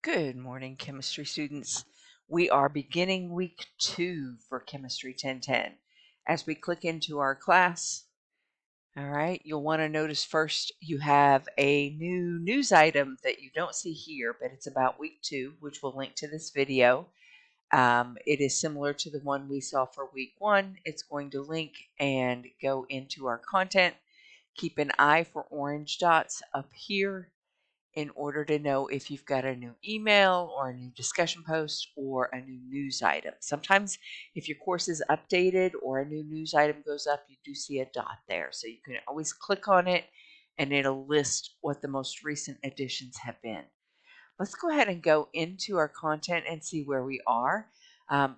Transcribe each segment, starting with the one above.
Good morning, chemistry students. We are beginning week 2 for Chemistry 1010. As we click into our class, all right, you'll want to notice first you have a new news item that you don't see here, but it's about week 2, which we'll link to this video. It is similar to the one we saw for week 1. It's going to link and go into our content. Keep an eye for orange dots up here in order to know if you've got a new email or a new discussion post or a new news item. Sometimes if your course is updated or a new news item goes up, you do see a dot there. So you can always click on it and it'll list what the most recent additions have been. Let's go ahead and go into our content and see where we are.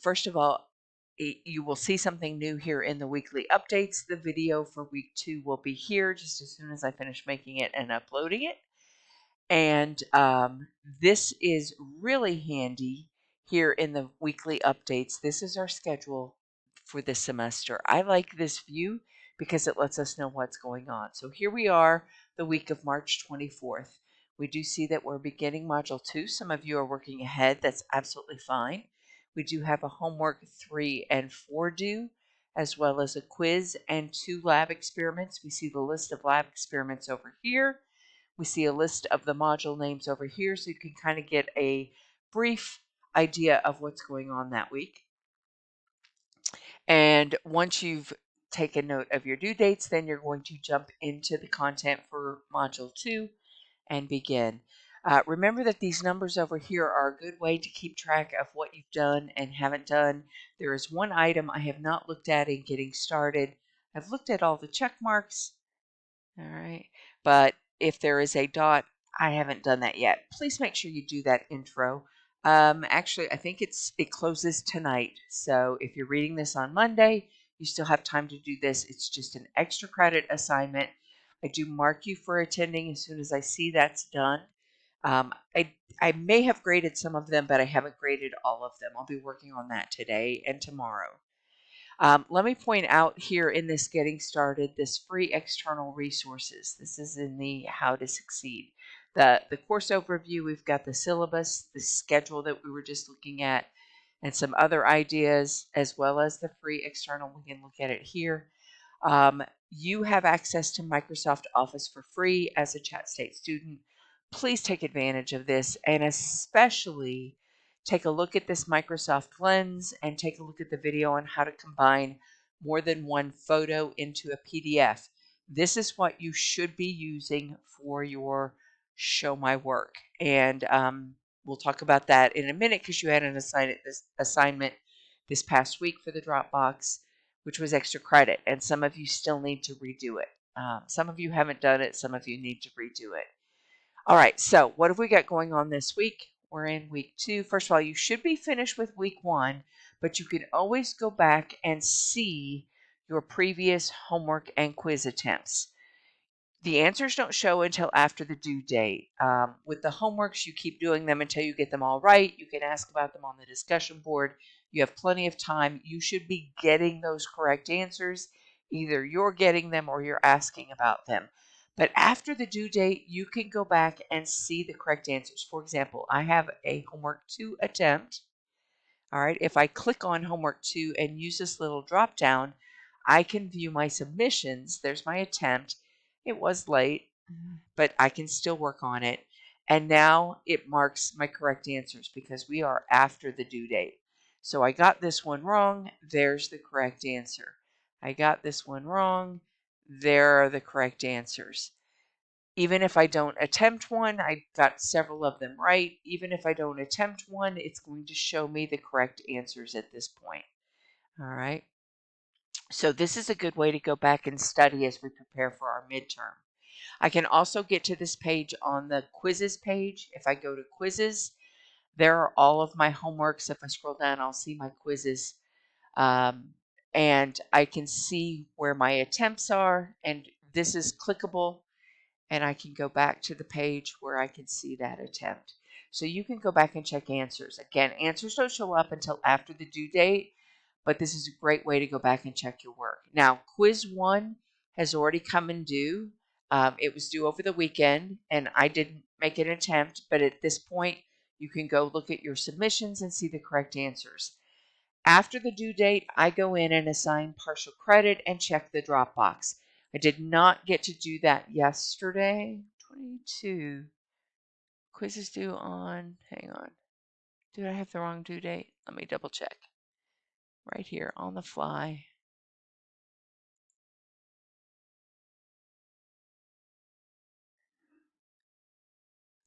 First of all, you will see something new here in the weekly updates. The video for week 2 will be here just as soon as I finish making it and uploading it. And this is really handy here in the weekly updates. This is our schedule for this semester. I like this view because it lets us know what's going on. So here we are, the week of March 24th. We do see that we're beginning Module 2. Some of you are working ahead. That's absolutely fine. We do have a homework 3 and 4 due, as well as a quiz and 2 lab experiments. We see the list of lab experiments over here. We see a list of the module names over here, so you can kind of get a brief idea of what's going on that week. And once you've taken note of your due dates, then you're going to jump into the content for Module 2 and begin. Remember that these numbers over here are a good way to keep track of what you've done and haven't done. There is one item I have not looked at in getting started. I've looked at all the check marks. All right, but if there is a dot, I haven't done that yet. Please make sure you do that intro. Actually, I think it closes tonight. So if you're reading this on Monday, you still have time to do this. It's just an extra credit assignment. I do mark you for attending as soon as I see that's done. I may have graded some of them, but I haven't graded all of them. I'll be working on that today and tomorrow. Let me point out here in this getting started, this free external resources. This is in the how to succeed. The course overview, we've got the syllabus, the schedule that we were just looking at, and some other ideas, as well as the free external. We can look at it here. You have access to Microsoft Office for free as a Chat State student. Please take advantage of this, and especially take a look at this Microsoft Lens and take a look at the video on how to combine more than one photo into a PDF. This is what you should be using for your Show My Work. And we'll talk about that in a minute because you had an assignment this past week for the Dropbox, which was extra credit. And some of you still need to redo it. Some of you haven't done it. Some of you need to redo it. All right, so what have we got going on this week? We're in week 2. First of all, you should be finished with week 1, but you can always go back and see your previous homework and quiz attempts. The answers don't show until after the due date. With the homeworks, you keep doing them until you get them all right. You can ask about them on the discussion board. You have plenty of time. You should be getting those correct answers. Either you're getting them or you're asking about them. But after the due date, you can go back and see the correct answers. For example, I have a homework 2 attempt. All right, if I click on homework 2 and use this little drop down, I can view my submissions. There's my attempt. It was late, but I can still work on it. And now it marks my correct answers because we are after the due date. So I got this one wrong. There's the correct answer. I got this one wrong. There are the correct answers. Even if I don't attempt one, I got several of them right. Even if I don't attempt one, it's going to show me the correct answers at this point. All right. So this is a good way to go back and study as we prepare for our midterm. I can also get to this page on the quizzes page. If I go to quizzes, there are all of my homeworks. If I scroll down, I'll see my quizzes. And I can see where my attempts are. And this is clickable. And I can go back to the page where I can see that attempt. So you can go back and check answers. Again, answers don't show up until after the due date, but this is a great way to go back and check your work. Now, quiz 1 has already come and due. It was due over the weekend, and I didn't make an attempt, but at this point, You can go look at your submissions and see the correct answers. After the due date, I go in and assign partial credit and check the drop box. I did not get to do that yesterday. 22. Quiz is due on, hang on. Did I have the wrong due date? Let me double check. Right here on the fly.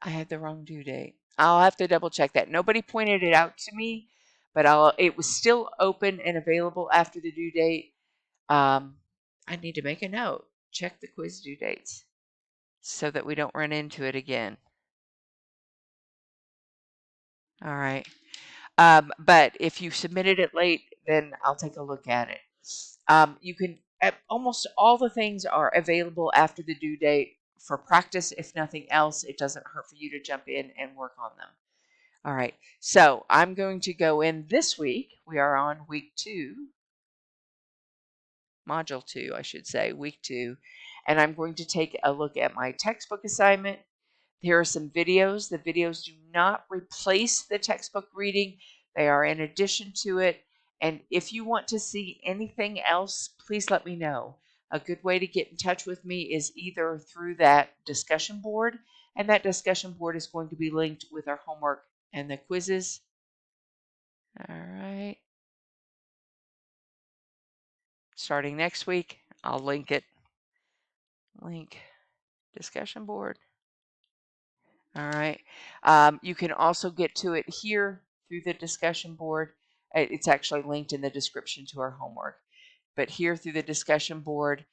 I had the wrong due date. I'll have to double check that. Nobody pointed it out to me, but it was still open and available after the due date. I need to make a note. Check the quiz due dates so that we don't run into it again. All right. But if you submitted it late, then I'll take a look at it. You can, almost all the things are available after the due date for practice. If nothing else, it doesn't hurt for you to jump in and work on them. All right. So I'm going to go in this week. We are on week 2, module 2, I should say, week 2. And I'm going to take a look at my textbook assignment. Here are some videos. The videos do not replace the textbook reading. They are in addition to it. And if you want to see anything else, please let me know. A good way to get in touch with me is either through that discussion board, and that discussion board is going to be linked with our homework and the quizzes. All right. Starting next week, I'll link it. Link discussion board. All right. You can also get to it here through the discussion board. It's actually linked in the description to our homework. But here through the discussion board,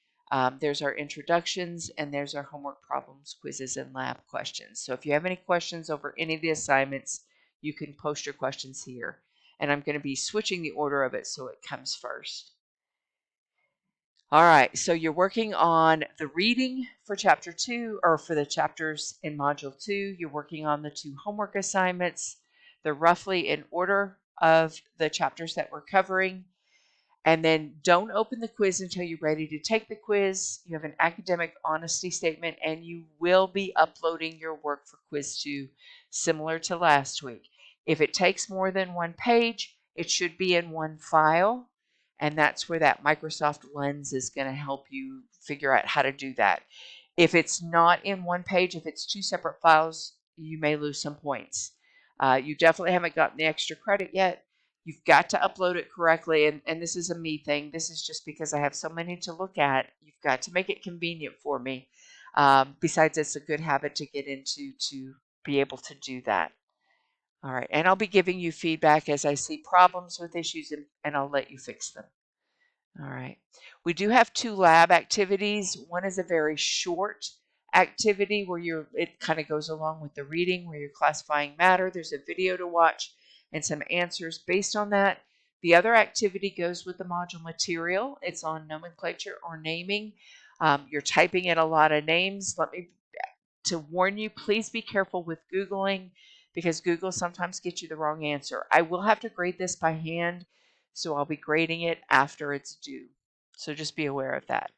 there's our introductions and there's our homework problems, quizzes, and lab questions. So if you have any questions over any of the assignments, you can post your questions here. And I'm going to be switching the order of it so it comes first. All right, so you're working on the reading for chapter 2, or for the chapters in module 2. You're working on the 2 homework assignments. They're roughly in order of the chapters that we're covering. And then don't open the quiz until you're ready to take the quiz. You have an academic honesty statement, and you will be uploading your work for quiz 2, similar to last week. If it takes more than 1 page, it should be in one file. And that's where that Microsoft Lens is going to help you figure out how to do that. If it's not in 1 page, if it's 2 separate files, you may lose some points. You definitely haven't gotten the extra credit yet. You've got to upload it correctly, and this is a me thing. This is just because I have so many to look at. You've got to make it convenient for me. Besides, it's a good habit to get into to be able to do that. All right, and I'll be giving you feedback as I see problems with issues, and I'll let you fix them. All right. We do have 2 lab activities. One is a very short activity where it kind of goes along with the reading, where you're classifying matter. There's a video to watch and some answers based on that. The other activity goes with the module material. It's on nomenclature or naming. You're typing in a lot of names. To warn you, please be careful with Googling, because Google sometimes gets you the wrong answer. I will have to grade this by hand, so I'll be grading it after it's due. So just be aware of that.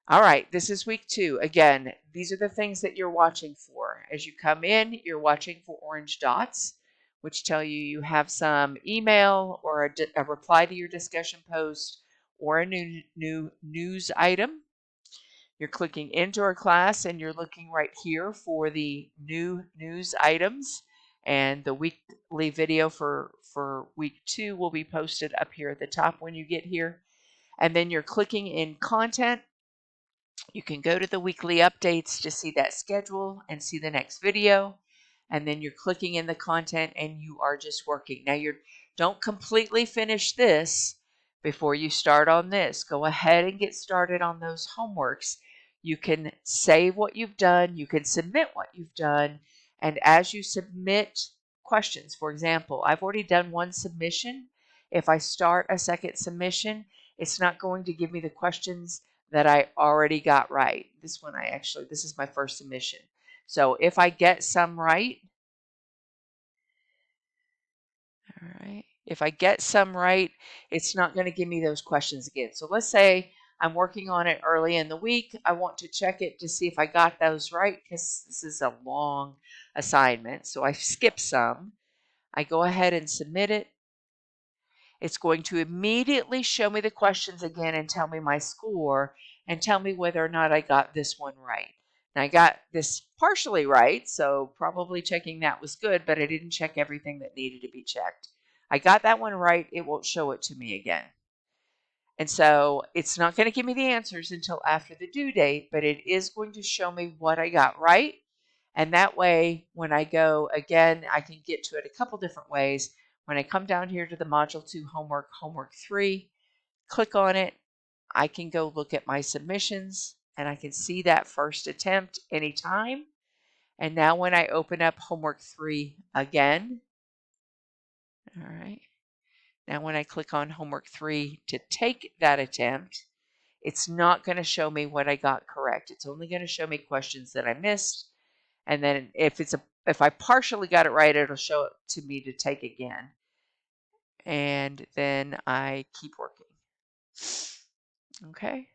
All right, this is week 2. Again, these are the things that you're watching for. As you come in, you're watching for orange dots, which tell you you have some email or a reply to your discussion post or a new news item. You're clicking into our class and you're looking right here for the new news items, and the weekly video for week 2 will be posted up here at the top when you get here. And then you're clicking in content. You can go to the weekly updates to see that schedule and see the next video. And then you're clicking in the content and you are just working. Now don't completely finish this before you start on this. Go ahead and get started on those homeworks. You can save what you've done. You can submit what you've done. And as you submit questions, for example, I've already done 1 submission. If I start a second submission, it's not going to give me the questions that I already got right. This is my first submission. So if I get some right, all right, if I get some right, it's not going to give me those questions again. So let's say I'm working on it early in the week. I want to check it to see if I got those right because this is a long assignment. So I skip some. I go ahead and submit it. It's going to immediately show me the questions again and tell me my score and tell me whether or not I got this one right. Now I got this partially right, so probably checking that was good, but I didn't check everything that needed to be checked. I got that one right. It won't show it to me again. And so it's not going to give me the answers until after the due date, but it is going to show me what I got right. And that way, when I go again, I can get to it a couple different ways. When I come down here to the Module 2 homework, homework 3, click on it. I can go look at my submissions and I can see that first attempt anytime. And now when I open up homework 3 again, all right, now when I click on homework 3 to take that attempt, it's not going to show me what I got correct. It's only going to show me questions that I missed. And then if I partially got it right, it'll show it to me to take again. And then I keep working. Okay.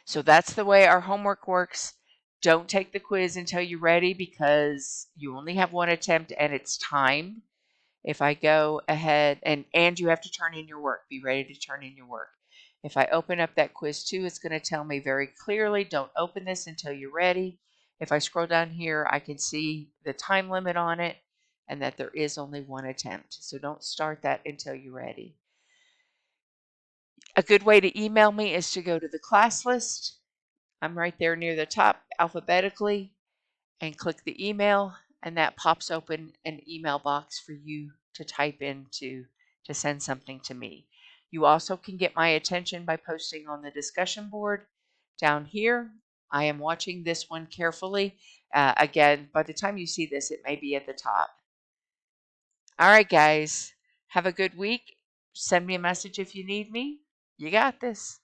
So that's the way our homework works. Don't take the quiz until you're ready because you only have one attempt and it's timed. If I go ahead and you have to turn in your work, be ready to turn in your work. If I open up that quiz 2, it's going to tell me very clearly, don't open this until you're ready. If I scroll down here, I can see the time limit on it and that there is only one attempt. So don't start that until you're ready. A good way to email me is to go to the class list. I'm right there near the top alphabetically and click the email, and that pops open an email box for you to type into to send something to me. You also can get my attention by posting on the discussion board down here. I am watching this one carefully. Again, by the time you see this, it may be at the top. All right, guys, have a good week. Send me a message if you need me. You got this.